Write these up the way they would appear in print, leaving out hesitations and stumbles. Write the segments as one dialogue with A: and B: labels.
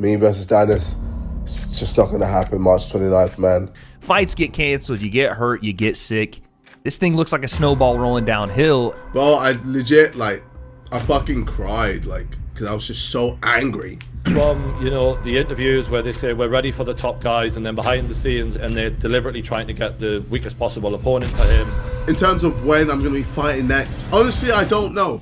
A: Me versus Dennis. It's just not going to happen March 29th, man.
B: Fights get canceled, you get hurt, you get sick. This thing looks like a snowball rolling downhill.
A: Well, I legit, I fucking cried, because I was just so angry.
C: From, the interviews where they say we're ready for the top guys, and then behind the scenes, and they're deliberately trying to get the weakest possible opponent for him.
A: In terms of when I'm going to be fighting next, honestly, I don't know.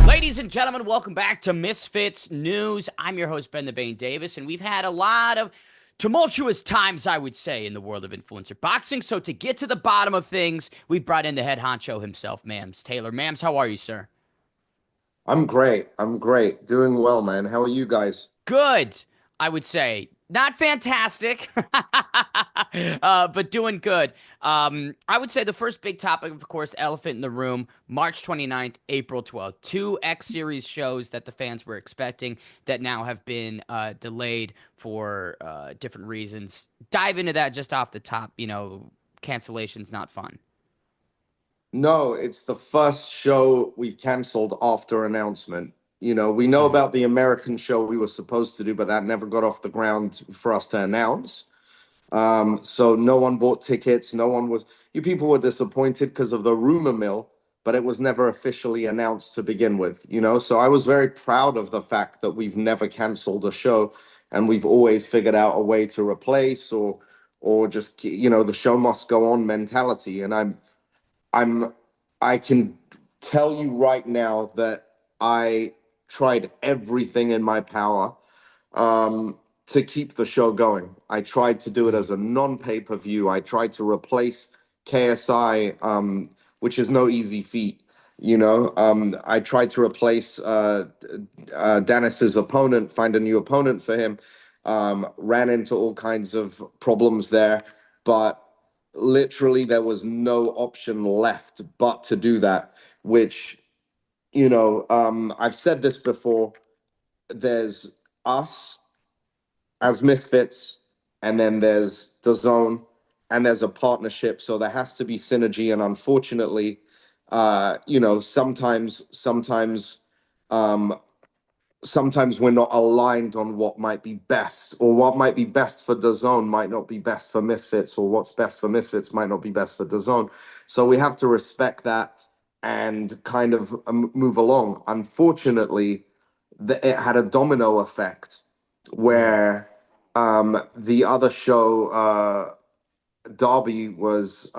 D: Ladies and gentlemen, welcome back to Misfits News. I'm your host, Ben Ben Davis, and we've had a lot of tumultuous times, I would say, in the world of influencer boxing. So to get to the bottom of things, we've brought in the head honcho himself, Mams Taylor. Mams, how are you, sir?
E: I'm great. Doing well, man. How are you guys?
D: Good, I would say. Not fantastic, but doing good. I would say the first big topic, of course, elephant in the room, March 29th, April 12th. Two X-Series shows that the fans were expecting that now have been delayed for different reasons. Dive into that just off the top. Cancellations, not fun.
E: No, it's the first show we've canceled after announcement. We know about the American show we were supposed to do, but that never got off the ground for us to announce. So no one bought tickets. You people were disappointed because of the rumor mill, but it was never officially announced to begin with, So I was very proud of the fact that we've never canceled a show, and we've always figured out a way to replace or just, the show must go on mentality. And I can tell you right now that I tried everything in my power to keep the show going. I tried to do it as a non-pay-per-view. I tried to replace KSI, which is no easy feat. I tried to replace Dennis's opponent, find a new opponent for him. Ran into all kinds of problems there, but literally there was no option left but to do that, which I've said this before. There's us as Misfits, and then there's DAZN, and there's a partnership, so there has to be synergy. And unfortunately, sometimes we're not aligned on what might be best, or what might be best for DAZN might not be best for Misfits, or what's best for Misfits might not be best for DAZN. So we have to respect that and kind of move along. Unfortunately, it had a domino effect where the other show, Derby, was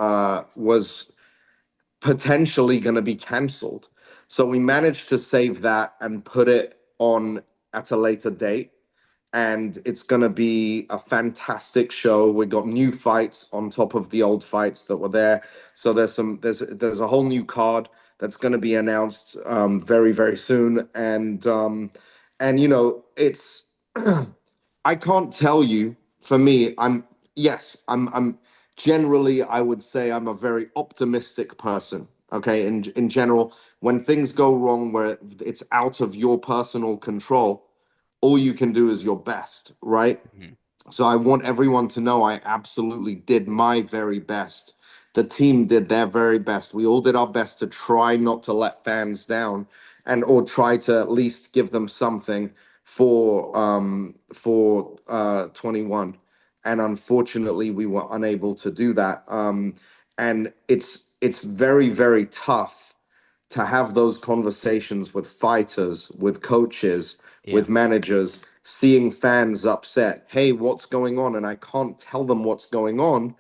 E: potentially going to be cancelled. So we managed to save that and put it on at a later date. And it's going to be a fantastic show. We got new fights on top of the old fights that were there. So there's a whole new card that's going to be announced very, very soon. And it's I can't tell you. For me, I'm generally, I would say I'm a very optimistic person. Okay, in general, when things go wrong where it's out of your personal control, all you can do is your best, right?
D: Mm-hmm.
E: So I want everyone to know I absolutely did my very best. The team did their very best. We all did our best to try not to let fans down, or try to at least give them something for 21. And unfortunately, we were unable to do that. And it's very, very tough to have those conversations with fighters, with coaches, with managers, seeing fans upset. Hey, what's going on? And I can't tell them what's going on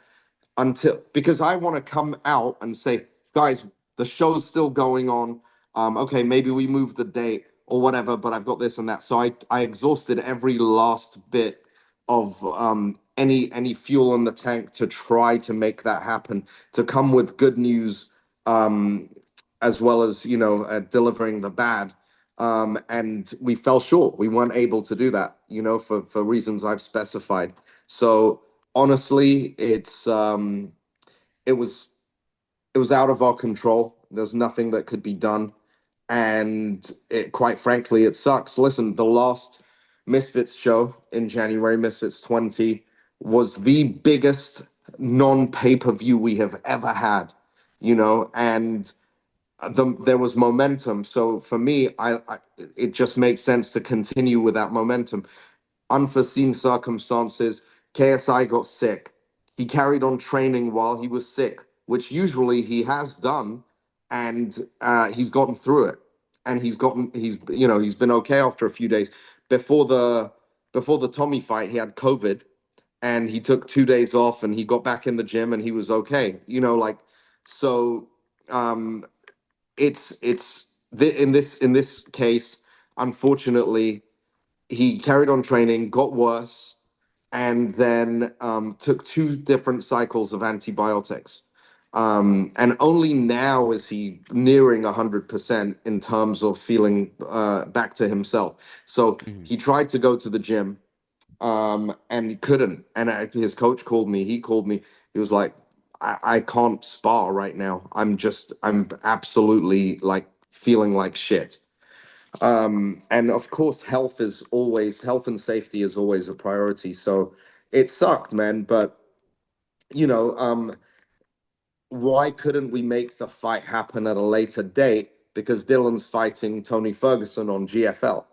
E: because I want to come out and say, guys, the show's still going on. Okay, maybe we move the date or whatever, but I've got this and that. So I exhausted every last bit of any fuel in the tank to try to make that happen, to come with good news, as well as delivering the bad. And we fell short. We weren't able to do that, for reasons I've specified. So honestly, it was out of our control. There's nothing that could be done, and quite frankly, it sucks. Listen, the last Misfits show in January, Misfits 20, was the biggest non-pay-per-view we have ever had, and there was momentum. So for me, it just makes sense to continue with that momentum. Unforeseen circumstances, KSI got sick. He carried on training while he was sick, which usually he has done, and he's gotten through it. And he's been okay after a few days. Before the Tommy fight, he had COVID, and he took 2 days off, and he got back in the gym, and he was okay. So um, in this case, unfortunately, he carried on training, got worse, and then took 2 different cycles of antibiotics. And only now is he nearing 100% in terms of feeling back to himself. So
D: Mhm.
E: he tried to go to the gym, and he couldn't. And his coach called me. He called me. He was like, I can't spar right now. I'm absolutely like feeling like shit. And of course, health and safety is always a priority. So it sucked, man. But you know, um, why couldn't we make the fight happen at a later date? Because Dylan's fighting Tony Ferguson on GFL,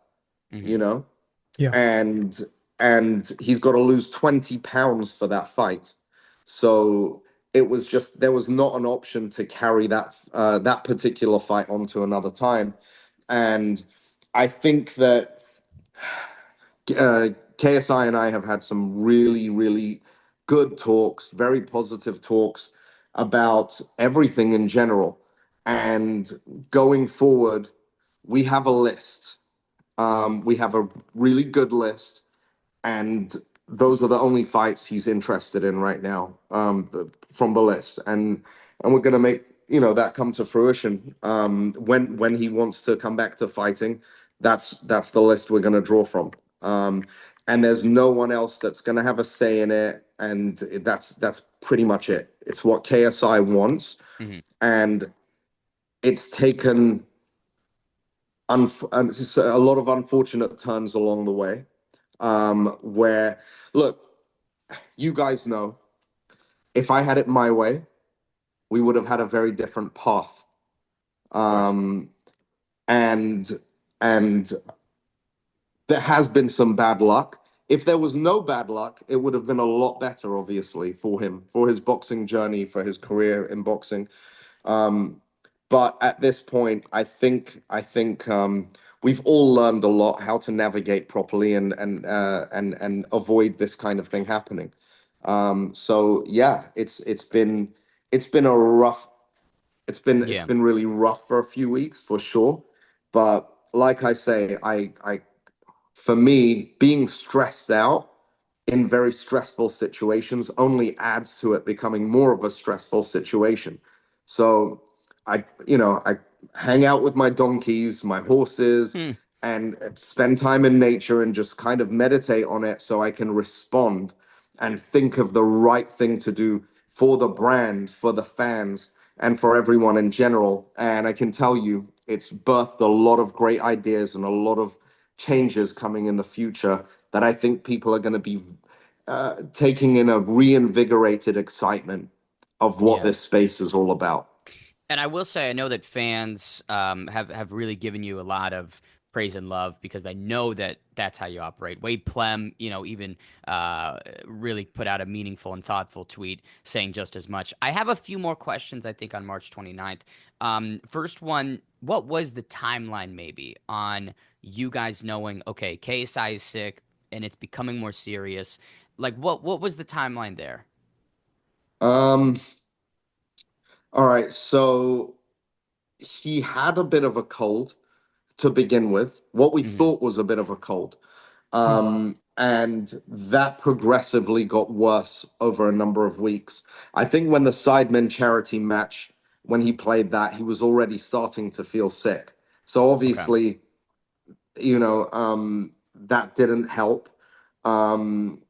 D: Mhm.
E: you know,
F: Yeah.
E: and and he's got to lose 20 pounds for that fight. So there was not an option to carry that particular fight onto another time. And I think that KSI and I have had some really, really good talks, very positive talks about everything in general. And going forward, we have a list. We have a really good list, and those are the only fights he's interested in right now, from the list. And we're gonna make that come to fruition. When he wants to come back to fighting, that's the list we're gonna draw from. And there's no one else that's gonna have a say in it. And that's pretty much it. It's what KSI wants,
D: Mhm.
E: and it's taken it's just a lot of unfortunate turns along the way. Where, look, you guys know, if I had it my way, we would have had a very different path.
D: Of course.
E: Um, and and there has been some bad luck. If there was no bad luck, it would have been a lot better, obviously, for him, for his boxing journey, for his career in boxing. Um, but at this point, I think we've all learned a lot how to navigate properly and avoid this kind of thing happening. So yeah, it's been a rough it's
D: Yeah.
E: been really rough for a few weeks for sure. But like I say, I for me, being stressed out in very stressful situations only adds to it becoming more of a stressful situation. So I hang out with my donkeys, my horses,
D: Hmm.
E: and spend time in nature and just kind of meditate on it so I can respond and think of the right thing to do for the brand, for the fans, and for everyone in general. And I can tell you, it's birthed a lot of great ideas and a lot of changes coming in the future that I think people are going to be taking in a reinvigorated excitement of what
D: Yeah.
E: this space is all about.
D: And I will say, I know that fans have really given you a lot of praise and love because they know that that's how you operate. Wade Plem, even really put out a meaningful and thoughtful tweet saying just as much. I have a few more questions, I think, on March 29th. First one, what was the timeline maybe on you guys knowing, okay, KSI is sick and it's becoming more serious? Like, what was the timeline there?
E: Um, all right, so he had a bit of a cold to begin with, what we
D: Hmm.
E: thought was a bit of a cold.
F: Hmm.
E: And that progressively got worse over a number of weeks. I think when the Sidemen charity match, when he played that, he was already starting to feel sick. So
D: Okay.
E: obviously, that didn't help. Um,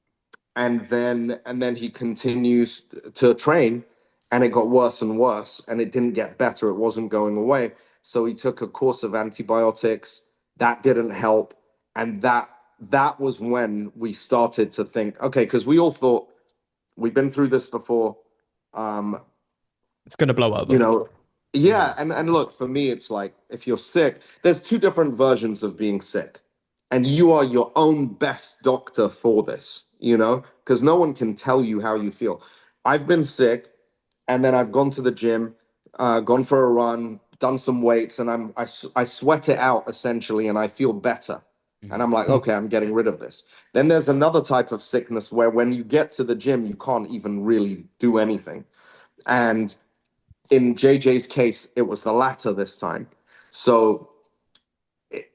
E: and then he continues to train, and it got worse and worse, and it didn't get better. It wasn't going away. So he took a course of antibiotics. That didn't help. And that was when we started to think, okay, because we've been through this before.
F: It's gonna blow over.
E: You know, yeah, and look, for me, it's like if you're sick, there's two different versions of being sick, and you are your own best doctor for this, you know, because no one can tell you how you feel. I've been sick, and then I've gone to the gym, gone for a run, done some weights, and I sweat it out essentially, and I feel better. And I'm like, okay, I'm getting rid of this. Then there's another type of sickness where when you get to the gym, you can't even really do anything. And in JJ's case, it was the latter this time. So it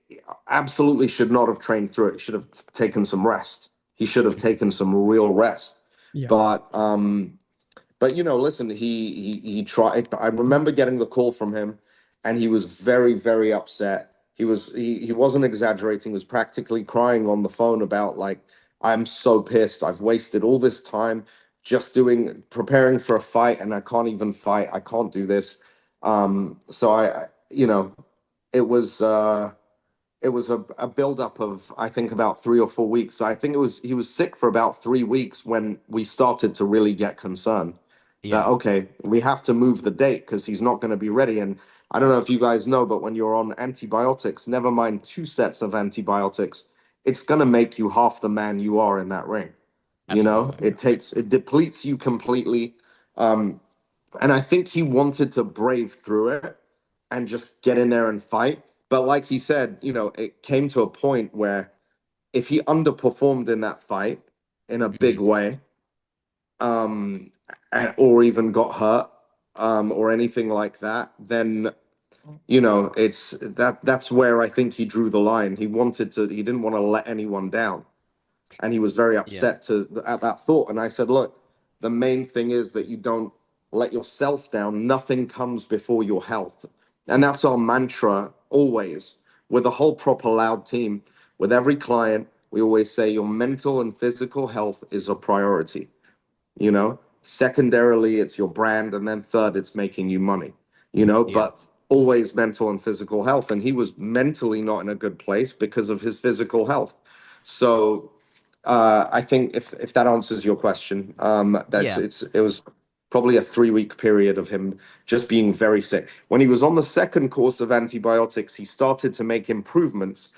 E: absolutely should not have trained through it. He should have taken some rest. He should have taken some real rest.
F: Yeah.
E: But you know, listen, he tried. I remember getting the call from him, and he was very, very upset. He wasn't exaggerating. He was practically crying on the phone about like, I'm so pissed. I've wasted all this time just preparing for a fight, and I can't even fight. I can't do this. So you know, it was a buildup of, I think, about 3 or 4 weeks. So I think he was sick for about 3 weeks when we started to really get concerned.
D: Yeah.
E: That, okay, we have to move the date because he's not going to be ready. And I don't know if you guys know, but when you're on antibiotics, never mind 2 sets of antibiotics, it's going to make you half the man you are in that ring. You know, it depletes you completely. And I think he wanted to brave through it and just get in there and fight. But like he said, you know, it came to a point where if he underperformed in that fight in a big way, or even got hurt, or anything like that, then, you know, that's where I think he drew the line. He didn't want to let anyone down. And he was very upset at that thought. And I said, look, the main thing is that you don't let yourself down. Nothing comes before your health. And that's our mantra always with the whole Proper Loud team. With every client, we always say your mental and physical health is a priority. You know, secondarily, it's your brand. And then third, it's making you money, you know, but always mental and physical health. And he was mentally not in a good place because of his physical health. So I think if that answers your question, it was probably a 3-week period of him just being very sick. When he was on the second course of antibiotics, he started to make improvements,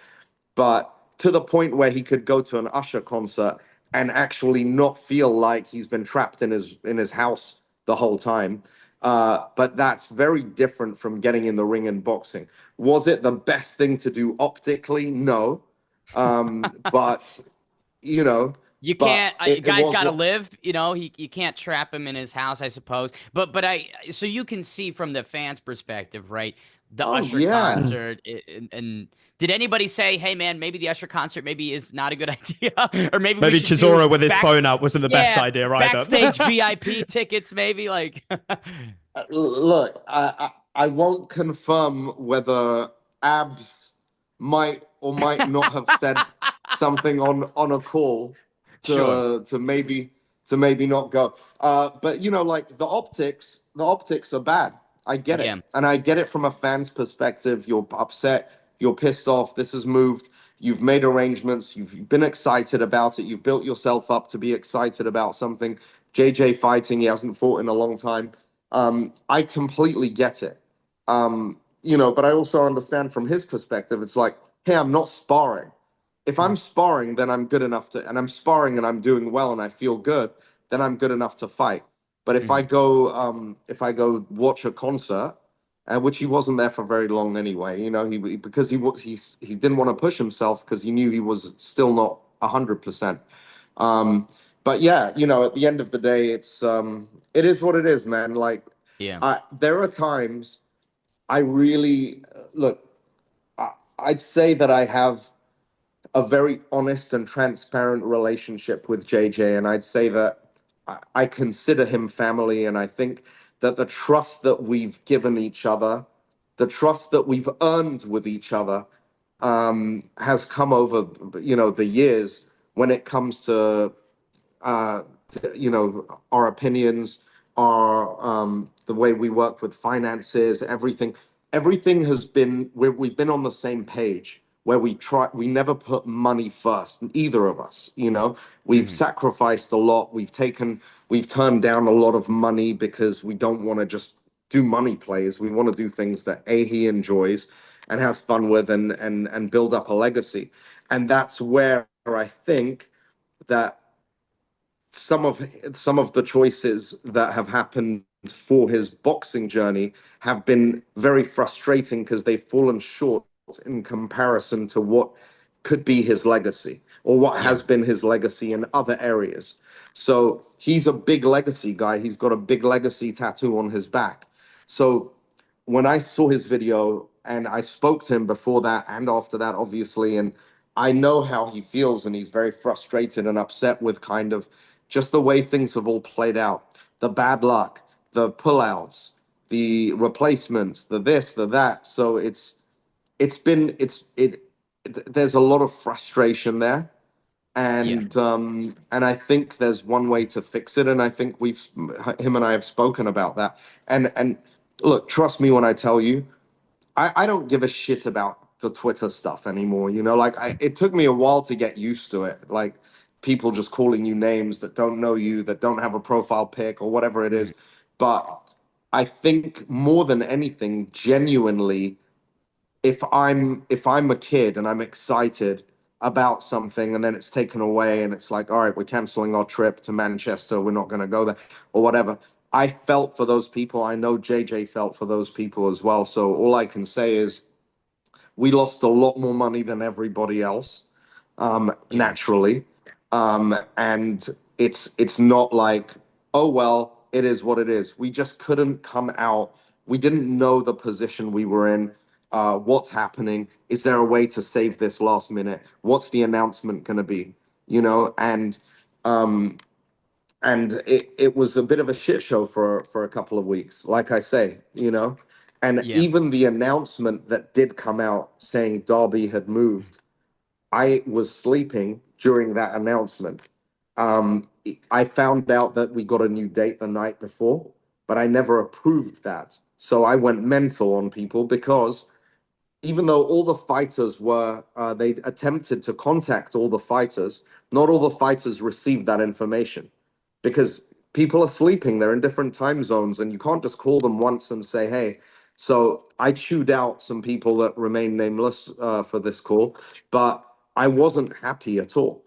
E: but to the point where he could go to an Usher concert and actually not feel like he's been trapped in his house the whole time. But that's very different from getting in the ring and boxing. Was it the best thing to do optically? No. But you know,
D: you can't. Guy's got to live. You know, you can't trap him in his house, I suppose. But so you can see from the fans' perspective, right? The Usher concert, and did anybody say, "Hey, man, maybe the Usher concert maybe is not a good idea," or maybe
F: Chisora with his phone out wasn't the best idea either?
D: Backstage VIP tickets, maybe like.
E: Look, I won't confirm whether Abs might or might not have said something on a call to maybe not go. But you know, like the optics are bad. I get it. And I get it from a fan's perspective. You're upset, you're pissed off, this has moved, you've made arrangements, you've been excited about it, you've built yourself up to be excited about something. JJ fighting, he hasn't fought in a long time. I completely get it. You know, but I also understand from his perspective, it's like, hey, I'm not sparring. If I'm sparring, then I'm good enough and I'm sparring and I'm doing well and I feel good, then I'm good enough to fight. But if I go watch a concert, which he wasn't there for very long anyway, you know, because he didn't want to push himself because he knew he was still not 100%. But yeah, you know, at the end of the day, it is what it is, man. Like, there are times I really look. I'd say that I have a very honest and transparent relationship with JJ, and I'd say that I consider him family, and I think that the trust that we've given each other, the trust that we've earned with each other, has come over, you know, the years when it comes to you know, our opinions, our the way we work with finances, everything has been we've been on the same page. where we never put money first, either of us, you know. We've sacrificed a lot. We've turned down a lot of money because we don't want to just do money plays. We want to do things that he enjoys and has fun with, and build up a legacy. And that's where I think that some of the choices that have happened for his boxing journey have been very frustrating, because they've fallen short in comparison to what could be his legacy, or what has been his legacy in other areas. So he's a big legacy guy. He's got a big legacy tattoo on his back. So when I saw his video, and I spoke to him before that and after that, obviously, and I know how he feels, and he's very frustrated and upset with kind of just the way things have all played out. The bad luck, the pullouts, the replacements, the this, the that. So there's a lot of frustration there. And I think there's one way to fix it, and I think him and I have spoken about that. And look, trust me when I tell you, I don't give a shit about the Twitter stuff anymore. You know, like it took me a while to get used to it. Like people just calling you names that don't know you, that don't have a profile pic or whatever it is. But I think more than anything, genuinely, if I'm a kid and I'm excited about something, and then it's taken away, and it's like, all right, we're canceling our trip to Manchester, we're not going to go there, or whatever. I felt for those people. I know JJ felt for those people as well. So all I can say is we lost a lot more money than everybody else, naturally. And it's not like, oh, well, it is what it is. We just couldn't come out. We didn't know the position we were in. What's happening? Is there a way to save this last minute? What's the announcement going to be? You know, and it was a bit of a shit show for a couple of weeks, like I say, you know. And even the announcement that did come out saying Derby had moved, I was sleeping during that announcement. I found out that we got a new date the night before, but I never approved that. So I went mental on people, because even though all the fighters were, they attempted to contact all the fighters, not all the fighters received that information, because people are sleeping. They're in different time zones, and you can't just call them once and say, hey. So I chewed out some people that remain nameless for this call, but I wasn't happy at all,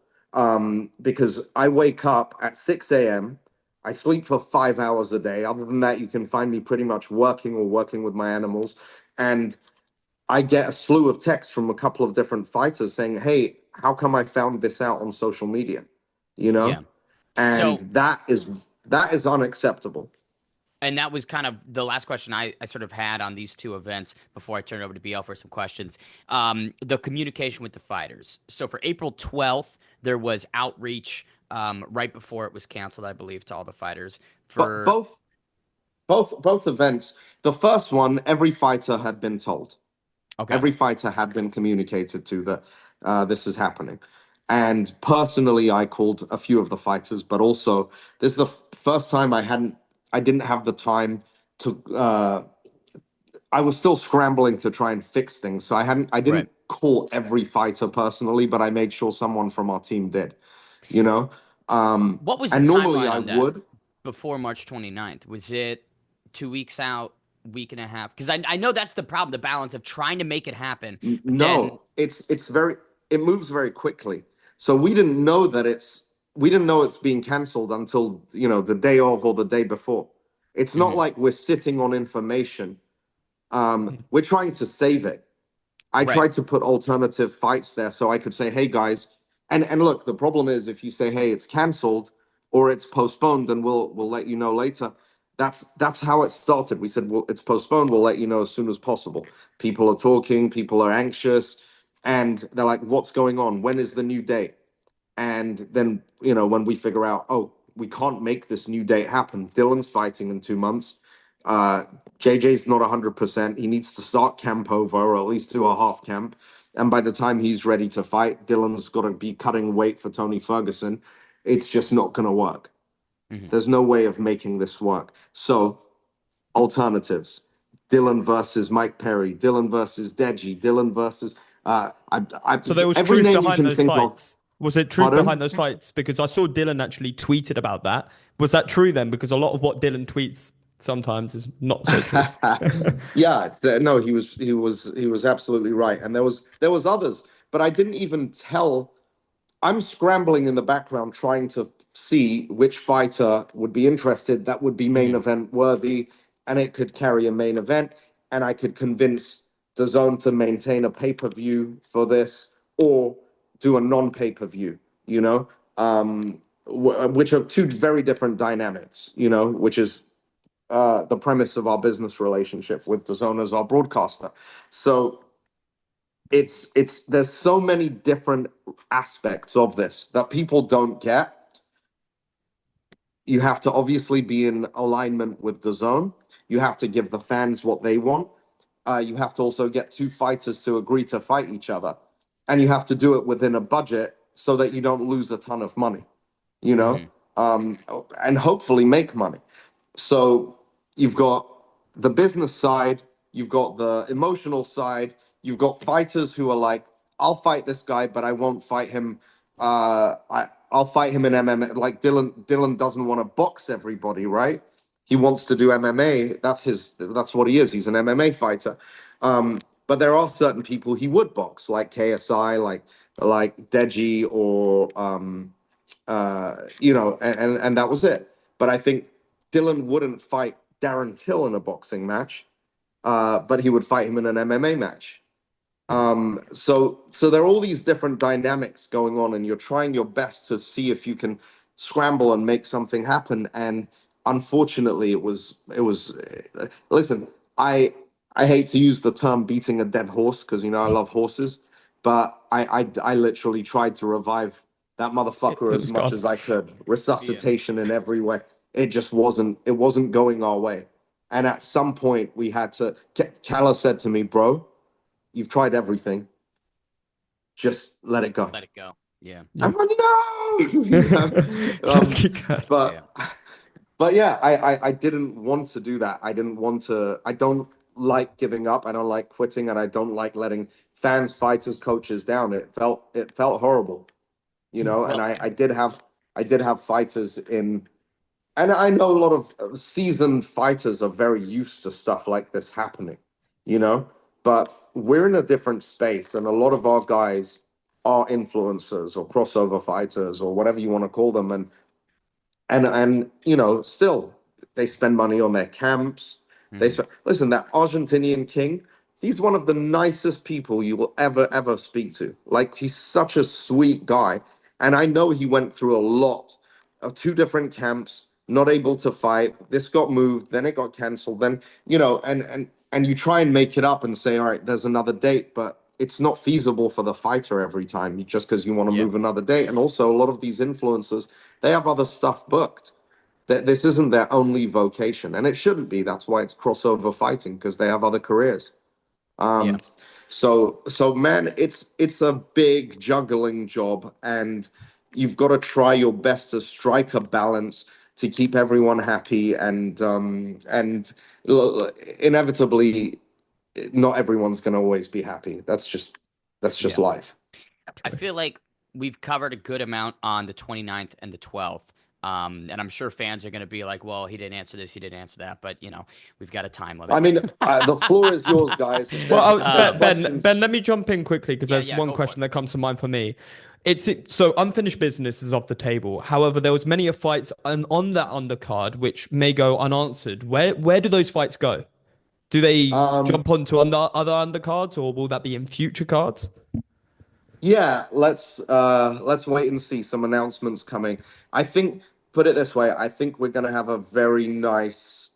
E: because I wake up at 6 a.m., I sleep for 5 hours a day. Other than that, you can find me pretty much working or working with my animals. And I get a slew of texts from a couple of different fighters saying, hey, how come I found this out on social media? You know?
D: Yeah.
E: And
D: So,
E: that is unacceptable.
D: and that was kind of the last question I sort of had on these two events before I turn it over to Biel for some questions. The communication with the fighters. So for April 12th, there was outreach right before it was canceled, I believe, to all the fighters. For
E: Both events. The first one, every fighter had been told.
D: Okay.
E: Every fighter had been communicated to that this is happening. And personally, I called a few of the fighters, but also this is the first time I didn't have the time to, I was still scrambling to try and fix things. So I didn't call every fighter personally, but I made sure someone from our team did, you know?
D: What was the
E: and normally
D: timeline
E: I
D: on that
E: would.
D: before March 29th? Was it 2 weeks out, week and a half? Because I know that's the problem, the balance of trying to make it happen. But then,
E: No, it moves very quickly. So we didn't know it's being cancelled until, you know, the day of or the day before. It's not like we're sitting on information. We're trying to save it. I tried to put alternative fights there so I could say, hey guys, and look, the problem is if you say, hey, it's cancelled or it's postponed, then we'll let you know later. That's how it started. We said, well, it's postponed. We'll let you know as soon as possible. People are talking. People are anxious, and they're like, what's going on? When is the new date? And then, you know, when we figure out, oh, we can't make this new date happen. Dylan's fighting in 2 months. JJ's not 100%. He needs to start camp over, or at least do a half camp. And by the time he's ready to fight, Dylan's got to be cutting weight for Tony Ferguson. It's just not going to work. There's no way of making this work. So alternatives: Dylan versus Mike Perry, Dylan versus Deji, Dylan versus
F: So there was
E: every
F: truth
E: name you
F: behind
E: can
F: those
E: think of.
F: fights. Was it truth
E: Pardon?
F: behind those fights? Because I saw Dylan actually tweeted about that. Was that true then? Because a lot of what Dylan tweets sometimes is not so true.
E: Yeah, no, he was absolutely right. And there was others, but I didn't even tell. I'm scrambling in the background trying to see which fighter would be interested that would be main event worthy, and it could carry a main event, and I could convince DAZN to maintain a pay-per-view for this or do a non-pay-per-view, which are two very different dynamics, which is the premise of our business relationship with DAZN as our broadcaster. So it's there's so many different aspects of this that people don't get. You have to obviously be in alignment with the zone. You have to give the fans what they want. You have to also get two fighters to agree to fight each other, and you have to do it within a budget so that you don't lose a ton of money, and hopefully make money. So you've got the business side, you've got the emotional side, you've got fighters who are like, I'll fight this guy, but I won't fight him. I'll fight him in MMA. Like Dylan doesn't want to box everybody, right? He wants to do MMA. That's what he is. He's an MMA fighter. But there are certain people he would box, like KSI, like Deji, or and that was it. But I think Dylan wouldn't fight Darren Till in a boxing match, but he would fight him in an MMA match. So there are all these different dynamics going on, and you're trying your best to see if you can scramble and make something happen. And unfortunately, it was. Listen, I hate to use the term beating a dead horse because I love horses, but I literally tried to revive that motherfucker as much as I could. Resuscitation in every way. It just wasn't going our way. And at some point we had to. Calla said to me, bro, you've tried everything. Just let it go.
D: Let it go. Yeah.
E: I'm like, no. But yeah, I didn't want to do that. I don't like giving up. I don't like quitting, and I don't like letting fans, fighters, coaches down. It felt horrible, and I did have fighters in. And I know a lot of seasoned fighters are very used to stuff like this happening, but we're in a different space, and a lot of our guys are influencers or crossover fighters or whatever you want to call them. And still they spend money on their camps. Listen, that Argentinian king, he's one of the nicest people you will ever speak to. Like, he's such a sweet guy. And I know he went through a lot of two different camps, not able to fight. This got moved, then it got canceled. Then, and you try and make it up and say, all right, there's another date, but it's not feasible for the fighter every time just because you want to move another date. And also a lot of these influencers, they have other stuff booked. This isn't their only vocation, and it shouldn't be. That's why it's crossover fighting, because they have other careers. So man, it's a big juggling job, and you've got to try your best to strike a balance to keep everyone happy, and inevitably, not everyone's going to always be happy. That's just life.
D: I feel like we've covered a good amount on the 29th and the 12th. And I'm sure fans are going to be like, well, he didn't answer this, he didn't answer that. But, we've got a time limit.
E: I mean, the floor is yours, guys.
F: Well, Ben, let me jump in quickly because there's one question that comes to mind for me. So unfinished business is off the table. However, there was many a fights on that undercard which may go unanswered. Where do those fights go? Do they jump onto other undercards, or will that be in future cards?
E: Yeah, let's wait and see. Some announcements coming. I think, put it this way, I think we're gonna have a very nice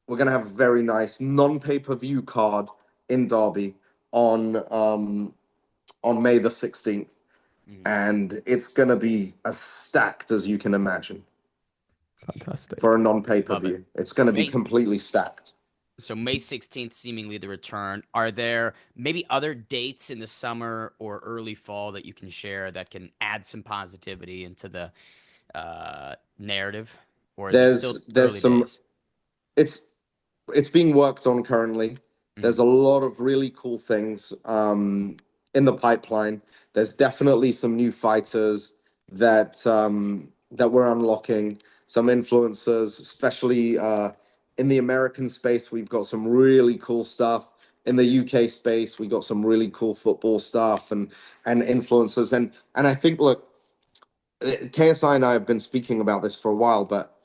E: non-pay-per-view card in Derby on May the 16th. And it's gonna be as stacked as you can imagine.
F: Fantastic.
E: For a non-pay-per-view. It's gonna be completely stacked.
D: So May 16th, seemingly the return. Are there maybe other dates in the summer or early fall that you can share that can add some positivity into the narrative? Or is it still early days?
E: It's being worked on currently. There's a lot of really cool things. in the pipeline. There's definitely some new fighters that that we're unlocking. Some influencers, especially in the American space, we've got some really cool stuff. In the UK space, we got some really cool football stuff and influencers. And I think, look, KSI and I have been speaking about this for a while, but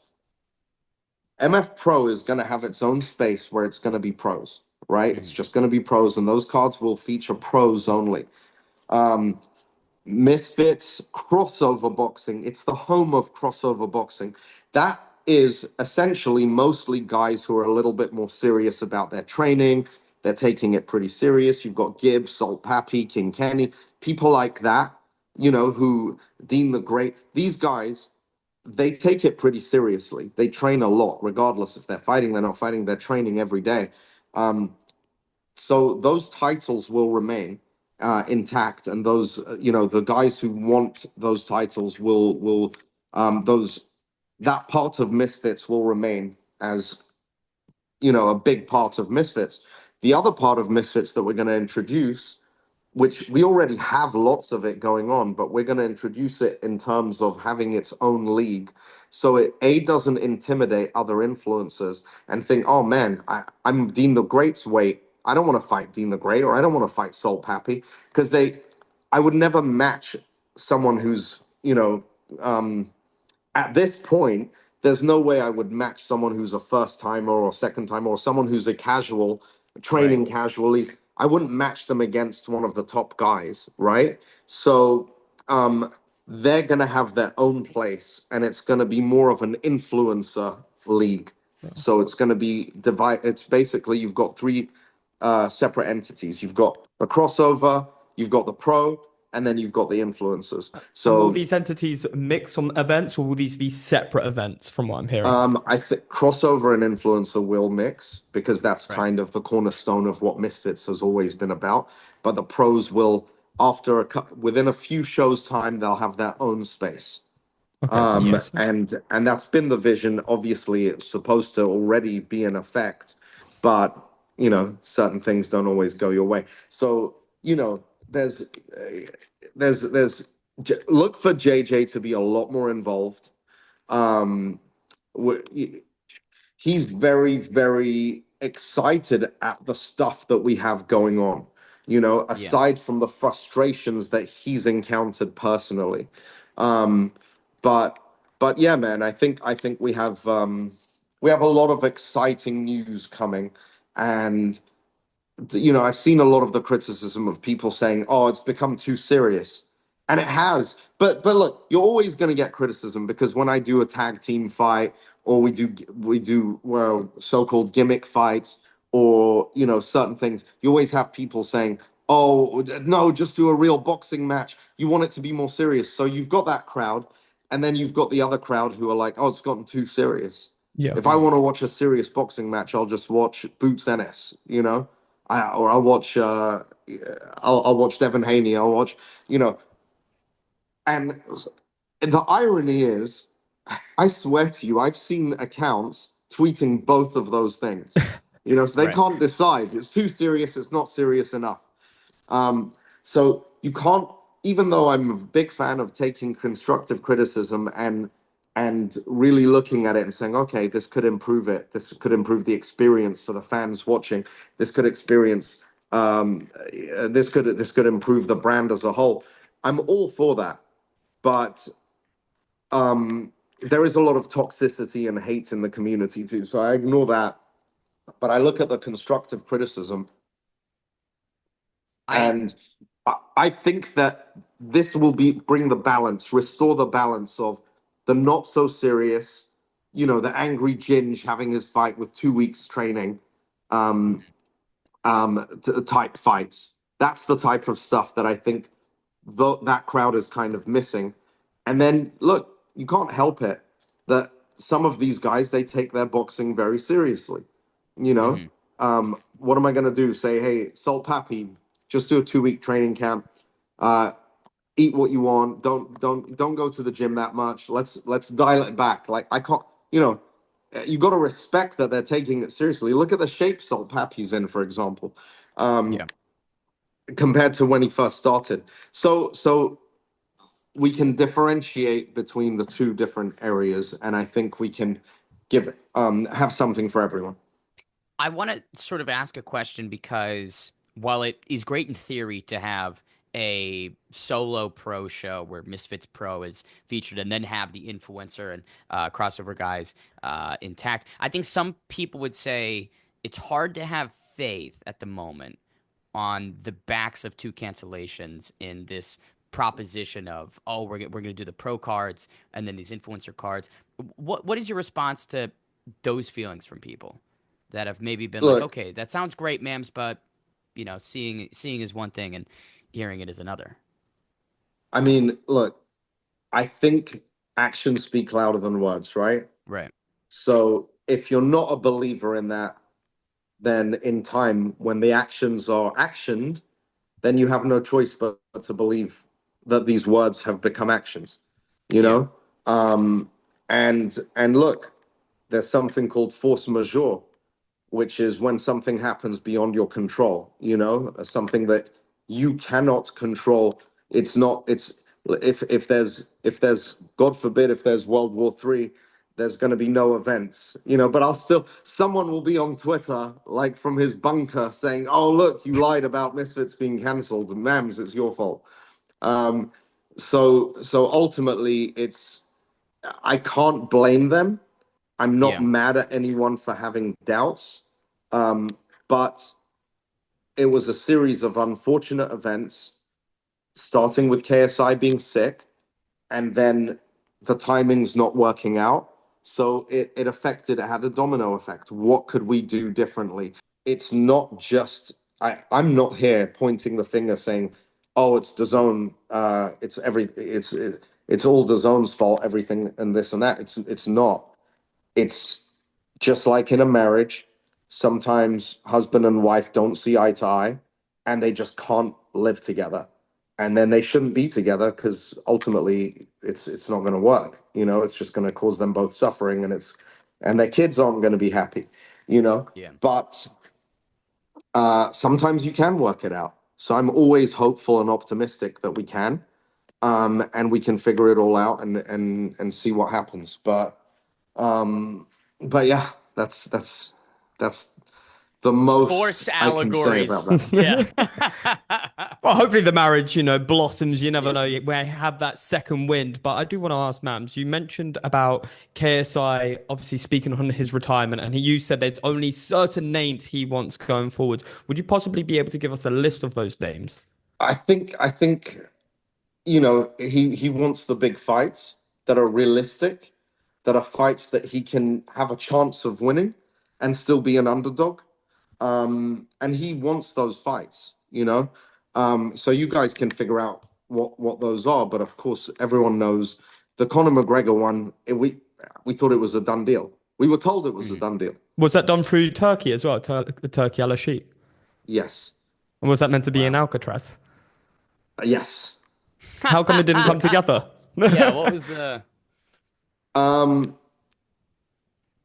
E: MF Pro is going to have its own space where it's going to be pros, right? It's just going to be pros, and those cards will feature pros only. Misfits crossover boxing. It's the home of crossover boxing. That is essentially mostly guys who are a little bit more serious about their training. They're taking it pretty serious. You've got Gibbs, Salt Pappy, King Kenny, people like that, you know, who Dean the Great. These guys, they take it pretty seriously. They train a lot, regardless if they're fighting, they're not fighting, they're training every day. So those titles will remain intact, and those you know, the guys who want those titles will those that part of Misfits will remain as, you know, a big part of Misfits. The other part of Misfits that we're going to introduce, which we already have lots of it going on, but we're going to introduce it in terms of having its own league. So it doesn't intimidate other influencers and think, oh man, I'm Dean the Great's weight. I don't want to fight Dean the Great, or I don't want to fight Salt Pappy, because I would never match someone who's, you know, at this point, there's no way I would match someone who's a first timer or second timer, or someone who's a casual, training casually. I wouldn't match them against one of the top guys, right? So they're going to have their own place, and it's going to be more of an influencer league. So it's going to be it's basically, you've got three separate entities. You've got the crossover, you've got the pro, and then you've got the influencers. So
F: will these entities mix on events, or will these be separate events from what I'm hearing?
E: I think crossover and influencer will mix, because that's kind of the cornerstone of what Misfits has always been about. But the pros will, within a few shows time, they'll have their own space. And that's been the vision. Obviously, it's supposed to already be in effect, but you know, certain things don't always go your way. So, you know, look for JJ to be a lot more involved. He's very, very excited at the stuff that we have going on, you know, aside from the frustrations that he's encountered personally. But yeah, man, I think we have a lot of exciting news coming. And you know, I've seen a lot of the criticism of people saying, "Oh, it's become too serious," and it has. But look, you're always going to get criticism, because when I do a tag team fight, or we do well, so-called gimmick fights, or you know, certain things, you always have people saying, "Oh, no, just do a real boxing match. You want it to be more serious." So you've got that crowd, and then you've got the other crowd who are like, "Oh, it's gotten too serious."
F: Yeah.
E: If I want to watch a serious boxing match, I'll just watch Boots Ennis, you know. I'll watch I'll watch Devin Haney. I'll watch, you know. And the irony is, I swear to you, I've seen accounts tweeting both of those things. You know, so they can't decide. It's too serious. It's not serious enough. So you can't. Even though I'm a big fan of taking constructive criticism and really looking at it and saying, okay, this could improve it. This could improve the experience for the fans watching. This could this could improve the brand as a whole. I'm all for that, but there is a lot of toxicity and hate in the community too. So I ignore that, but I look at the constructive criticism, and I think that this will bring the balance, restore the balance of the not so serious, you know, the angry Ginge having his fight with 2 weeks training, type fights. That's the type of stuff that I think that crowd is kind of missing. And then look, you can't help it that some of these guys, they take their boxing very seriously. You know, what am I going to do? Say, hey, Salt Pappy, just do a 2-week training camp. Eat what you want. Don't go to the gym that much. Let's dial it back. Like, I can't, you know, you got to respect that they're taking it seriously. Look at the shape Salt Pappy's in, for example. compared to when he first started. So we can differentiate between the two different areas, and I think we can have something for everyone.
D: I want to sort of ask a question because while it is great in theory to have a solo pro show where Misfits Pro is featured and then have the influencer and crossover guys intact, I think some people would say it's hard to have faith at the moment on the backs of two cancellations in this proposition of, oh, we're going to do the pro cards and then these influencer cards. What is your response to those feelings from people that have maybe been like, okay, that sounds great, Mams, but you know, seeing is one thing and hearing it is another?
E: I mean, look, I think actions speak louder than words, right?
D: Right.
E: So if you're not a believer in that, then in time, when the actions are actioned, then you have no choice but to believe that these words have become actions, you know? And look, there's something called force majeure, which is when something happens beyond your control, you know, something that you cannot control. It's if there's God forbid, if there's World War III, there's going to be no events, you know, but someone will be on Twitter, like from his bunker saying, oh, look, you lied about Misfits being cancelled. Mams, it's your fault. So ultimately I can't blame them. I'm not mad at anyone for having doubts. But it was a series of unfortunate events, starting with KSI being sick, and then the timing's not working out. So it had a domino effect. What could we do differently? It's not just, I'm not here pointing the finger saying, oh, it's DAZN, it's all DAZN's fault, everything and this and that. It's not. It's just like in a marriage, sometimes husband and wife don't see eye to eye and they just can't live together. And then they shouldn't be together because ultimately it's not going to work. You know, it's just going to cause them both suffering, and their kids aren't going to be happy, you know.
D: Yeah.
E: But sometimes you can work it out. So I'm always hopeful and optimistic that we can, and we can figure it all out and see what happens. But yeah, that's the most
D: Force
E: I can say
D: allegories.
E: about that.
D: Yeah.
F: Well, hopefully the marriage, you know, blossoms. You never know where you have that second wind. But I do want to ask, Mams, you mentioned about KSI obviously speaking on his retirement, and you said there's only certain names he wants going forward. Would you possibly be able to give us a list of those names?
E: I think you know, he wants the big fights that are realistic, that are fights that he can have a chance of winning and still be an underdog. And he wants those fights, you know. So you guys can figure out what those are. But of course, everyone knows the Conor McGregor one. We thought it was a done deal. We were told it was a done deal.
F: Was that done through Turkey as well? Turkey Al Sheikh?
E: Yes.
F: And was that meant to be in Alcatraz?
E: Yes.
F: How come it didn't come together?
D: Yeah, what was the...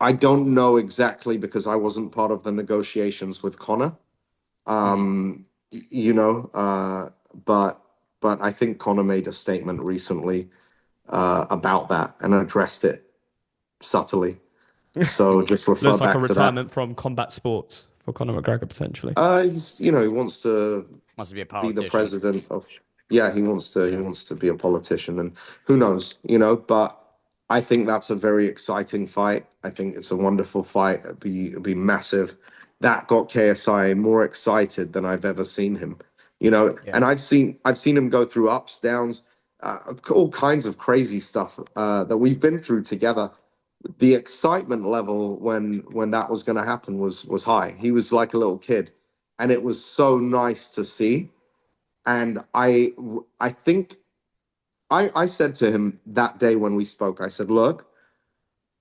E: I don't know exactly because I wasn't part of the negotiations with Conor. You know, but I think Conor made a statement recently about that and addressed it subtly. So just refer
F: Looks like
E: back
F: a
E: to
F: retirement
E: that.
F: from combat sports for Conor McGregor potentially.
E: He wants to
D: be a
E: be
D: politician.
E: the president of. Yeah, he wants to be a politician, and who knows, you know. But I think that's a very exciting fight. I think it's a wonderful fight. It'd be massive. That got KSI more excited than I've ever seen him. You know, and I've seen him go through ups, downs, all kinds of crazy stuff that we've been through together. The excitement level when that was going to happen was high. He was like a little kid, and it was so nice to see. And I think I said to him that day when we spoke, I said, look,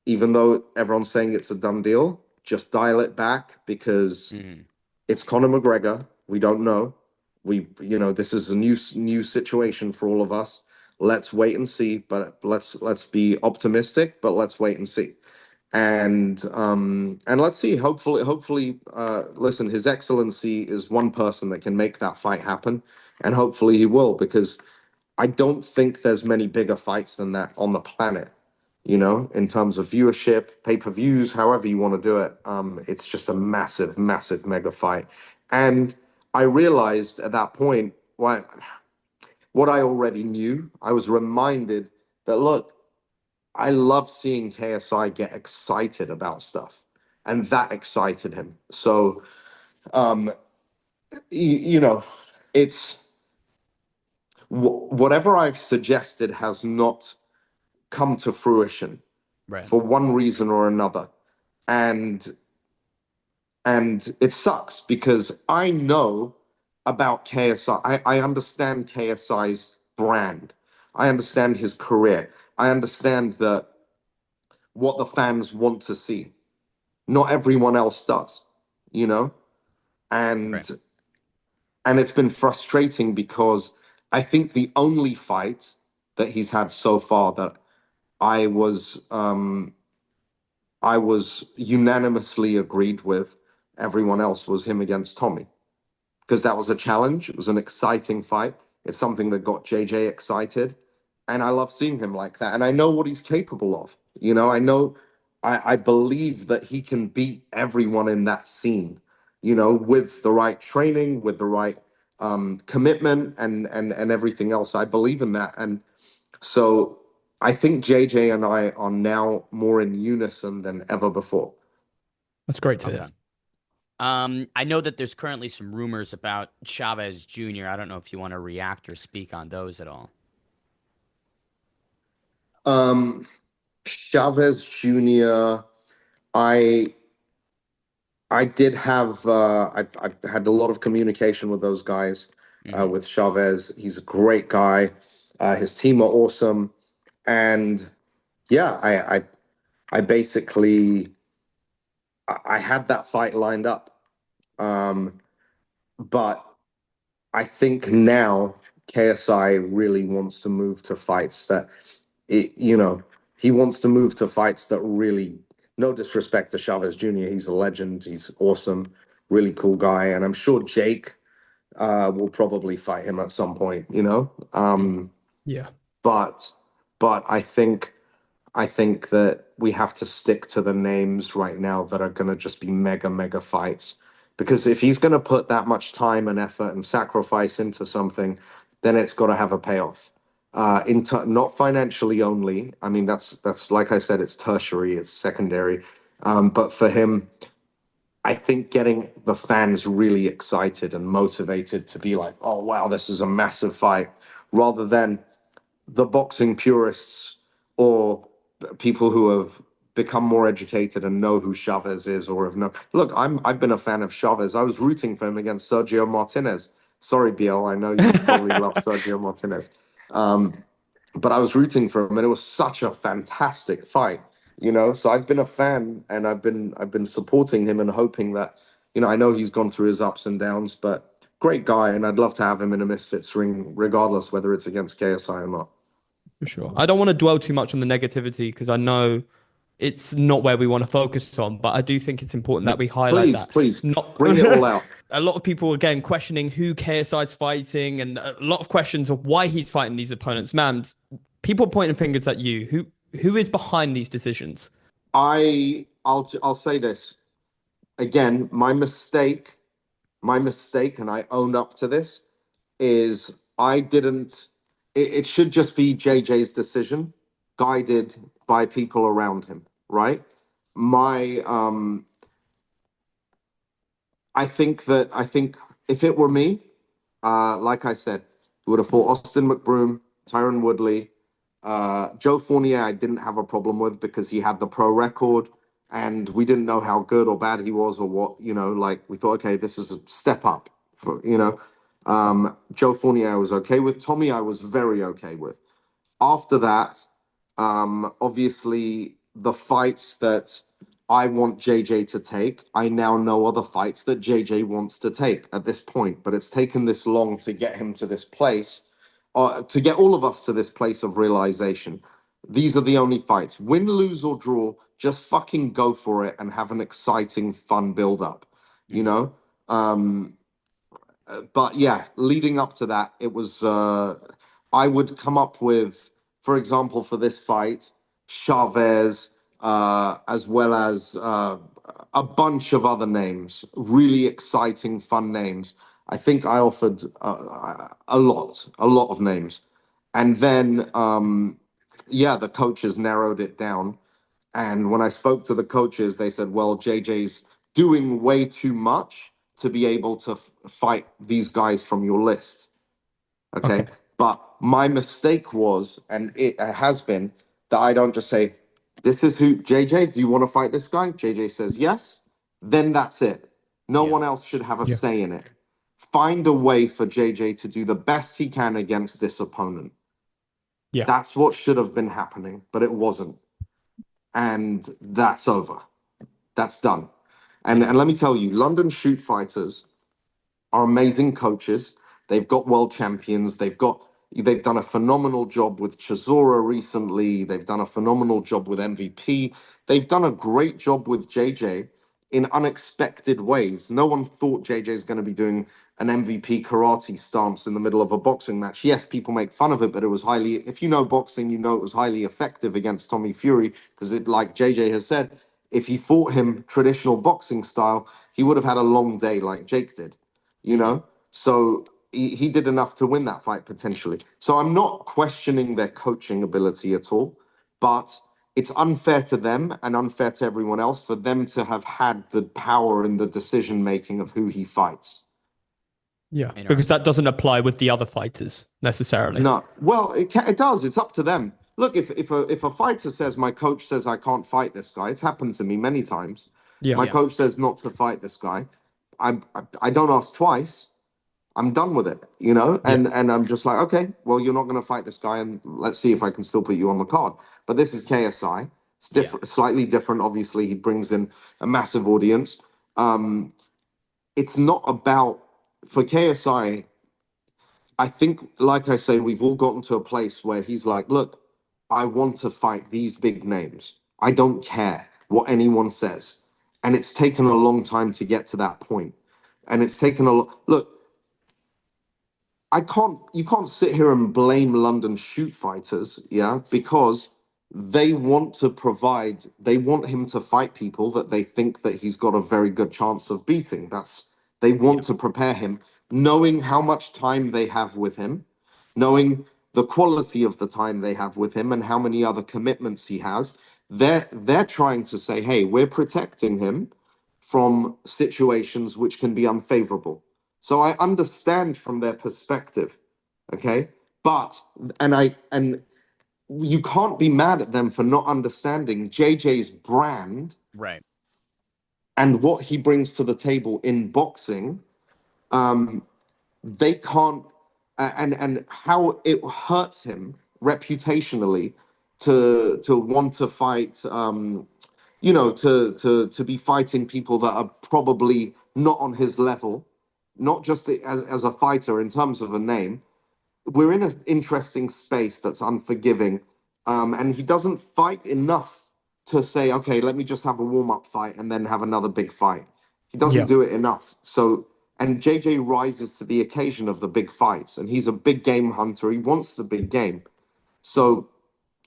E: even though everyone's saying it's a done deal, just dial it back because it's Conor McGregor. We don't know. You know, this is a new situation for all of us. Let's wait and see, but let's be optimistic, but let's wait and see. And let's see. Hopefully, listen. His Excellency is one person that can make that fight happen, and hopefully he will, because I don't think there's many bigger fights than that on the planet. You know, in terms of viewership, pay-per-views, however you want to do it. It's just a massive, massive mega fight. And I realized at that point what I already knew. I was reminded that, look, I love seeing KSI get excited about stuff, and that excited him. So, um, you know, it's whatever I've suggested has not come to fruition
D: Right.
E: for one reason or another, and it sucks because I know about KSI. I understand KSI's brand. I understand his career. I understand that what the fans want to see. Not everyone else does, you know? And
D: Right.
E: and it's been frustrating because I think the only fight that he's had so far that I was I was unanimously agreed with everyone else was him against Tommy, because that was a challenge. It was an exciting fight. It's something that got JJ excited. And I love seeing him like that. And I know what he's capable of. You know, I believe that he can beat everyone in that scene, you know, with the right training, with the right commitment and everything else. I believe in that. And so I think JJ and I are now more in unison than ever before.
F: That's great to hear.
D: I know that there's currently some rumors about Chavez Jr. I don't know if you want to react or speak on those at all.
E: Chavez Jr. I did have I had a lot of communication with those guys, with Chavez. He's a great guy. His team are awesome, and yeah, I basically I had that fight lined up, but I think now KSI really wants to move to fights that you know, he wants to move to fights that really, no disrespect to Chavez Jr., he's a legend, he's awesome, really cool guy, and I'm sure Jake will probably fight him at some point, you know?
F: Yeah.
E: But I think that we have to stick to the names right now that are gonna just be mega, mega fights. Because if he's gonna put that much time and effort and sacrifice into something, then it's got to have a payoff. Not financially only. I mean, that's like I said, it's tertiary, it's secondary. But for him, I think getting the fans really excited and motivated to be like, oh wow, this is a massive fight, rather than the boxing purists or people who have become more educated and know who Chavez is, or have no look. I've been a fan of Chavez. I was rooting for him against Sergio Martinez. Sorry, Biel, I know you probably love Sergio Martinez, but I was rooting for him, and it was such a fantastic fight. You know, so I've been a fan, and I've been supporting him and hoping that, you know, I know he's gone through his ups and downs, but great guy, and I'd love to have him in a Misfits ring, regardless whether it's against KSI or not.
F: For sure. I don't want to dwell too much on the negativity because I know it's not where we want to focus on, but I do think it's important that we highlight that.
E: Please,
F: Not
E: bring it all out.
F: A lot of people again questioning who KSI's fighting and a lot of questions of why he's fighting these opponents. Mams, people pointing fingers at you. Who is behind these decisions?
E: I'll say this again. My mistake, and I own up to this, is I didn't. It should just be JJ's decision, guided by people around him, right? My I think if it were me, like I said, we would have fought Austin McBroom, Tyron Woodley, Joe Fournier. I didn't have a problem with because he had the pro record, and we didn't know how good or bad he was or what, you know. Like, we thought, okay, this is a step up for, you know. Joe Fournier I was okay with. Tommy I was very okay with. After that, obviously the fights that I want JJ to take, I now know are the fights that JJ wants to take at this point. But it's taken this long to get him to this place, to get all of us to this place of realization. These are the only fights. Win, lose, or draw, just fucking go for it and have an exciting, fun build-up, you know? But yeah, leading up to that, it was, I would come up with, for example, for this fight, Chavez, as well as a bunch of other names, really exciting, fun names. I think I offered a lot of names. And then, yeah, the coaches narrowed it down. And when I spoke to the coaches, they said, well, JJ's doing way too much to be able to fight these guys from your list. Okay. But my mistake was, and it has been, that I don't just say, this is who, JJ, do you want to fight this guy? JJ says yes. Then that's it. No one else should have a say in it. Find a way for JJ to do the best he can against this opponent.
F: Yeah.
E: That's what should have been happening, but it wasn't. And that's over. That's done. And let me tell you, London shoot fighters are amazing coaches. They've got world champions. They've done a phenomenal job with Chisora recently. They've done a phenomenal job with MVP. They've done a great job with JJ in unexpected ways. No one thought JJ is going to be doing an MVP karate stance in the middle of a boxing match. Yes, people make fun of it, but it was highly, if you know boxing, you know it was highly effective against Tommy Fury, because it, like JJ has said, if he fought him traditional boxing style, he would have had a long day like Jake did, you know? So he did enough to win that fight potentially. So I'm not questioning their coaching ability at all, but it's unfair to them and unfair to everyone else for them to have had the power in the decision making of who he fights.
F: Yeah, because that doesn't apply with the other fighters necessarily.
E: No, well, it does. It's up to them. Look, if a fighter says, my coach says I can't fight this guy, it's happened to me many times.
F: Yeah.
E: My coach says not to fight this guy. I don't ask twice. I'm done with it, you know? And I'm just like, okay, well, you're not going to fight this guy, and let's see if I can still put you on the card. But this is KSI. It's different, slightly different. Obviously, he brings in a massive audience. It's not about, for KSI, I think, like I say, we've all gotten to a place where he's like, look, I want to fight these big names. I don't care what anyone says. And it's taken a long time to get to that point. And it's taken look, you can't sit here and blame London shoot fighters, yeah, because they want him to fight people that they think that he's got a very good chance of beating. They want to prepare him, knowing how much time they have with him, knowing the quality of the time they have with him and how many other commitments he has. They're trying to say, hey, we're protecting him from situations which can be unfavorable. So I understand from their perspective, okay? And you can't be mad at them for not understanding JJ's brand,
D: right,
E: and what he brings to the table in boxing. They can't, and how it hurts him reputationally to want to fight, to be fighting people that are probably not on his level, not just as a fighter in terms of a name. We're in an interesting space that's unforgiving, and he doesn't fight enough to say, okay, let me just have a warm-up fight and then have another big fight. He doesn't do it enough. So, and JJ rises to the occasion of the big fights, and he's a big game hunter. He wants the big game. So